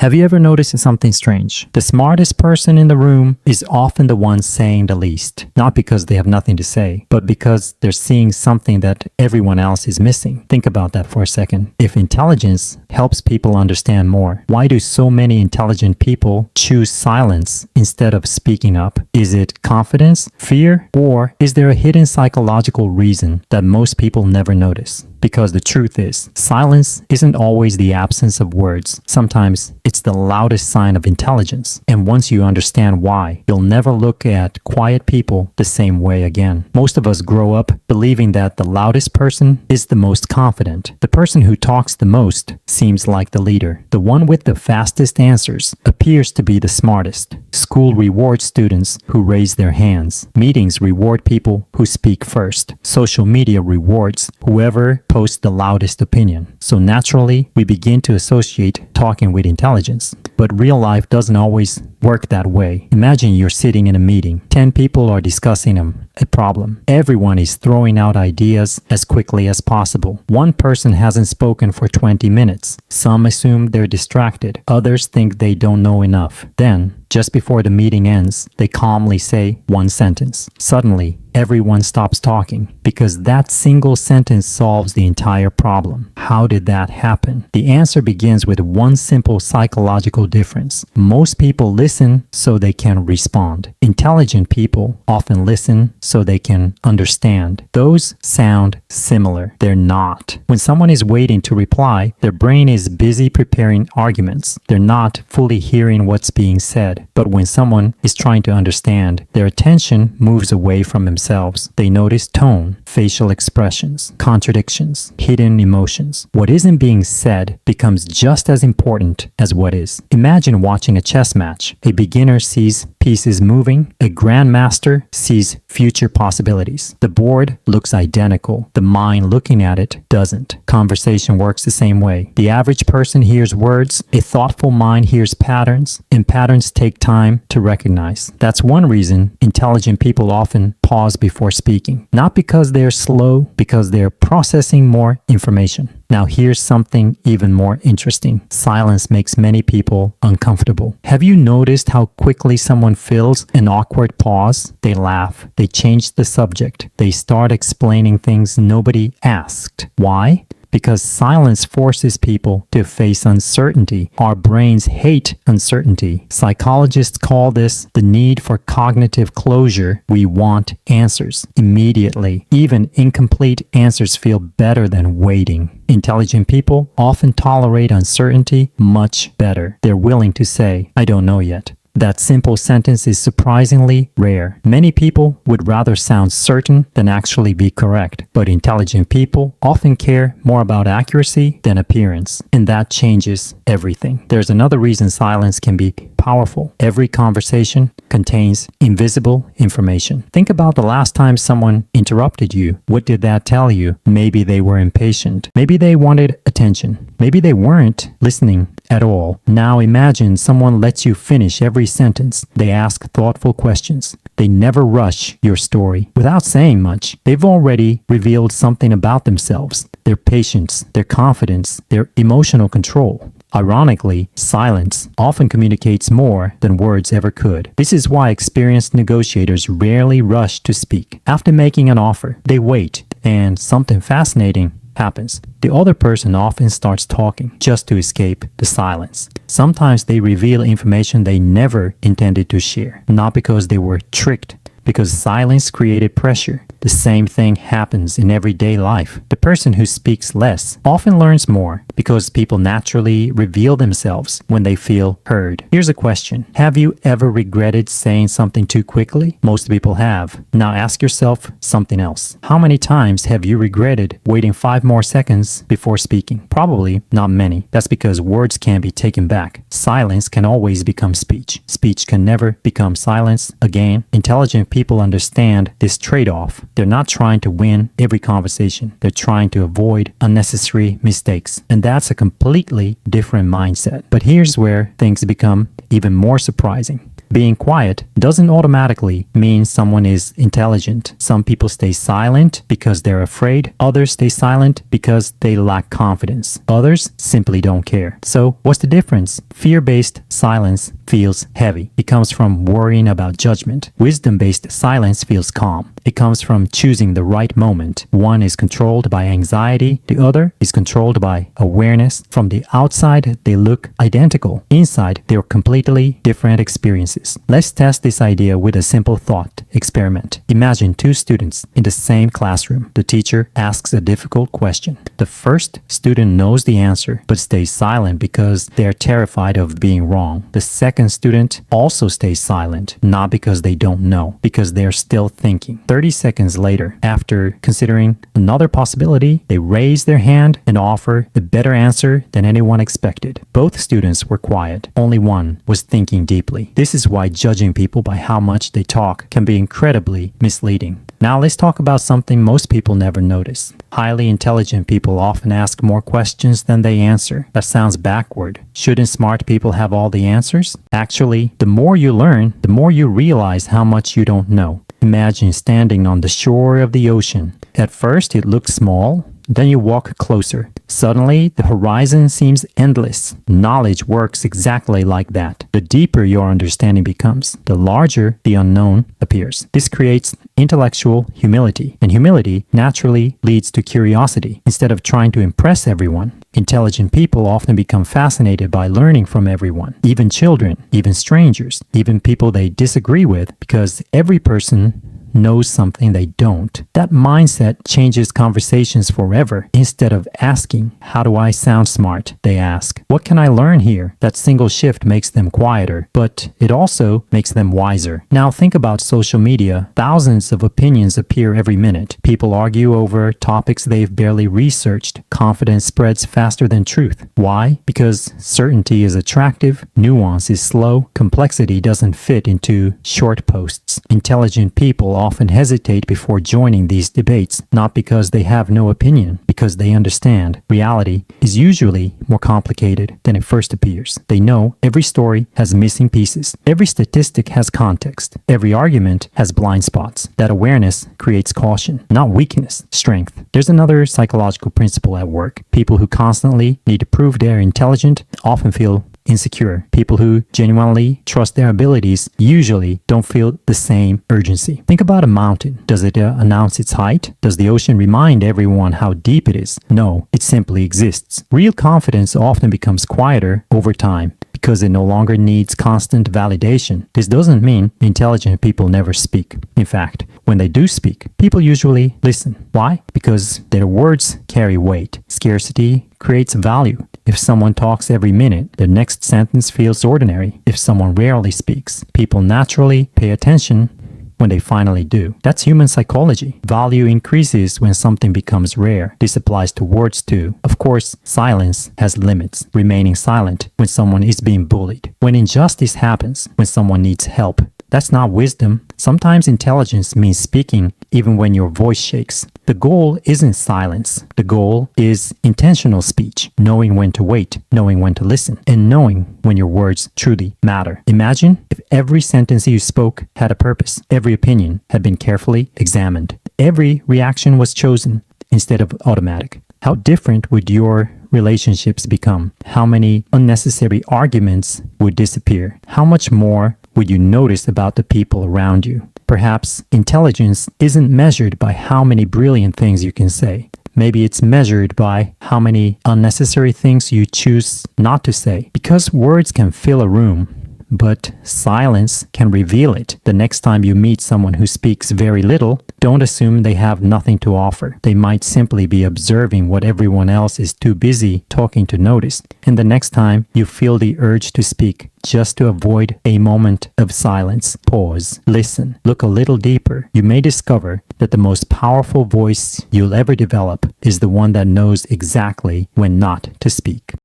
Have you ever noticed something strange? The smartest person in the room is often the one saying the least, not because they have nothing to say, but because they're seeing something that everyone else is missing. Think about that for a second. If intelligence helps people understand more, why do so many intelligent people choose silence instead of speaking up? Is it confidence, fear, or is there a hidden psychological reason that most people never notice? Because the truth is, silence isn't always the absence of words. Sometimes it's the loudest sign of intelligence. And once you understand why, you'll never look at quiet people the same way again. Most of us grow up believing that the loudest person is the most confident. The person who talks the most seems like the leader. The one with the fastest answers appears to be the smartest. School rewards students who raise their hands. Meetings reward people who speak first. Social media rewards whoever posts the loudest opinion. So naturally, we begin to associate talking with intelligence. But real life doesn't always work that way. Imagine you're sitting in a meeting. 10 people are discussing a problem. Everyone is throwing out ideas as quickly as possible. One person hasn't spoken for 20 minutes. Some assume they're distracted. Others think they don't know enough. Then, just before the meeting ends, they calmly say one sentence. Suddenly, everyone stops talking because that single sentence solves the entire problem. How did that happen? The answer begins with one simple psychological difference. Most people listen so they can respond. Intelligent people often listen so they can understand. Those sound similar. They're not. When someone is waiting to reply, their brain is busy preparing arguments. They're not fully hearing what's being said. But when someone is trying to understand, their attention moves away from themselves. They notice tone, facial expressions, contradictions, hidden emotions. What isn't being said becomes just as important as what is. Imagine watching a chess match. A beginner sees pieces moving. A grandmaster sees future possibilities. The board looks identical. The mind looking at it doesn't. Conversation works the same way. The average person hears words. A thoughtful mind hears patterns, and patterns take time to recognize. That's one reason intelligent people often pause before speaking. Not because they're slow, because they're processing more information. Now here's something even more interesting. Silence makes many people uncomfortable. Have you noticed how quickly someone fills an awkward pause? They laugh. They change the subject. They start explaining things nobody asked. Why? Because silence forces people to face uncertainty. Our brains hate uncertainty. Psychologists call this the need for cognitive closure. We want answers immediately. Even incomplete answers feel better than waiting. Intelligent people often tolerate uncertainty much better. They're willing to say, "I don't know yet." That simple sentence is surprisingly rare. Many people would rather sound certain than actually be correct. But intelligent people often care more about accuracy than appearance. And that changes everything. There's another reason silence can be powerful. Every conversation contains invisible information. Think about the last time someone interrupted you. What did that tell you? Maybe they were impatient. Maybe they wanted attention. Maybe they weren't listening at all. Now imagine someone lets you finish every sentence. They ask thoughtful questions. They never rush your story. Without saying much, they've already revealed something about themselves, their patience, their confidence, their emotional control. Ironically, silence often communicates more than words ever could. This is why experienced negotiators rarely rush to speak. After making an offer, they wait, and something fascinating happens. The other person often starts talking just to escape the silence. Sometimes they reveal information they never intended to share, not because they were tricked, because silence created pressure. The same thing happens in everyday life. The person who speaks less often learns more because people naturally reveal themselves when they feel heard. Here's a question. Have you ever regretted saying something too quickly? Most people have. Now ask yourself something else. How many times have you regretted waiting 5 more seconds before speaking? Probably not many. That's because words can't be taken back. Silence can always become speech. Speech can never become silence again. Intelligent people understand this trade-off. They're not trying to win every conversation. They're trying to avoid unnecessary mistakes. And that's a completely different mindset. But here's where things become even more surprising. Being quiet doesn't automatically mean someone is intelligent. Some people stay silent because they're afraid. Others stay silent because they lack confidence. Others simply don't care. So, what's the difference? Fear-based silence feels heavy. It comes from worrying about judgment. Wisdom-based silence feels calm. It comes from choosing the right moment. One is controlled by anxiety. The other is controlled by awareness. From the outside, they look identical. Inside, they're completely different experiences. Let's test this idea with a simple thought experiment. Imagine two students in the same classroom. The teacher asks a difficult question. The first student knows the answer, but stays silent because they're terrified of being wrong. The second student also stays silent, not because they don't know, because they're still thinking. 30 seconds later, after considering another possibility, they raise their hand and offer a better answer than anyone expected. Both students were quiet. Only one was thinking deeply. This is why judging people by how much they talk can be incredibly misleading. Now let's talk about something most people never notice. Highly intelligent people often ask more questions than they answer. That sounds backward. Shouldn't smart people have all the answers? Actually, the more you learn, the more you realize how much you don't know. Imagine standing on the shore of the ocean. At first, it looks small. Then you walk closer. Suddenly, the horizon seems endless. Knowledge works exactly like that. The deeper your understanding becomes, the larger the unknown appears. This creates intellectual humility, and humility naturally leads to curiosity. Instead of trying to impress everyone, intelligent people often become fascinated by learning from everyone, even children, even strangers, even people they disagree with, because every person knows something they don't. That mindset changes conversations forever. Instead of asking, "How do I sound smart?" they ask, "What can I learn here?" That single shift makes them quieter, but it also makes them wiser. Now think about social media. Thousands of opinions appear every minute. People argue over topics they've barely researched. Confidence spreads faster than truth. Why? Because certainty is attractive, nuance is slow, complexity doesn't fit into short posts. Intelligent people often hesitate before joining these debates, not because they have no opinion, because they understand reality is usually more complicated than it first appears. They know every story has missing pieces, every statistic has context, every argument has blind spots. That awareness creates caution, not weakness, strength. There's another psychological principle at work. People who constantly need to prove they're intelligent often feel insecure. People who genuinely trust their abilities usually don't feel the same urgency. Think about a mountain. Does it announce its height? Does the ocean remind everyone how deep it is? No, it simply exists. Real confidence often becomes quieter over time because it no longer needs constant validation. This doesn't mean intelligent people never speak. In fact, when they do speak, people usually listen. Why? Because their words carry weight. Scarcity creates value. If someone talks every minute, the next sentence feels ordinary. If someone rarely speaks, people naturally pay attention when they finally do. That's human psychology. Value increases when something becomes rare. This applies to words too. Of course, silence has limits. Remaining silent when someone is being bullied. When injustice happens, when someone needs help. That's not wisdom. Sometimes intelligence means speaking even when your voice shakes. The goal isn't silence. The goal is intentional speech, knowing when to wait, knowing when to listen, and knowing when your words truly matter. Imagine if every sentence you spoke had a purpose, every opinion had been carefully examined, every reaction was chosen instead of automatic. How different would your relationships become? How many unnecessary arguments would disappear? How much more would you notice about the people around you? Perhaps intelligence isn't measured by how many brilliant things you can say. Maybe it's measured by how many unnecessary things you choose not to say. Because words can fill a room, but silence can reveal it. The next time you meet someone who speaks very little, don't assume they have nothing to offer. They might simply be observing what everyone else is too busy talking to notice. And the next time you feel the urge to speak, just to avoid a moment of silence, pause, listen, look a little deeper. You may discover that the most powerful voice you'll ever develop is the one that knows exactly when not to speak.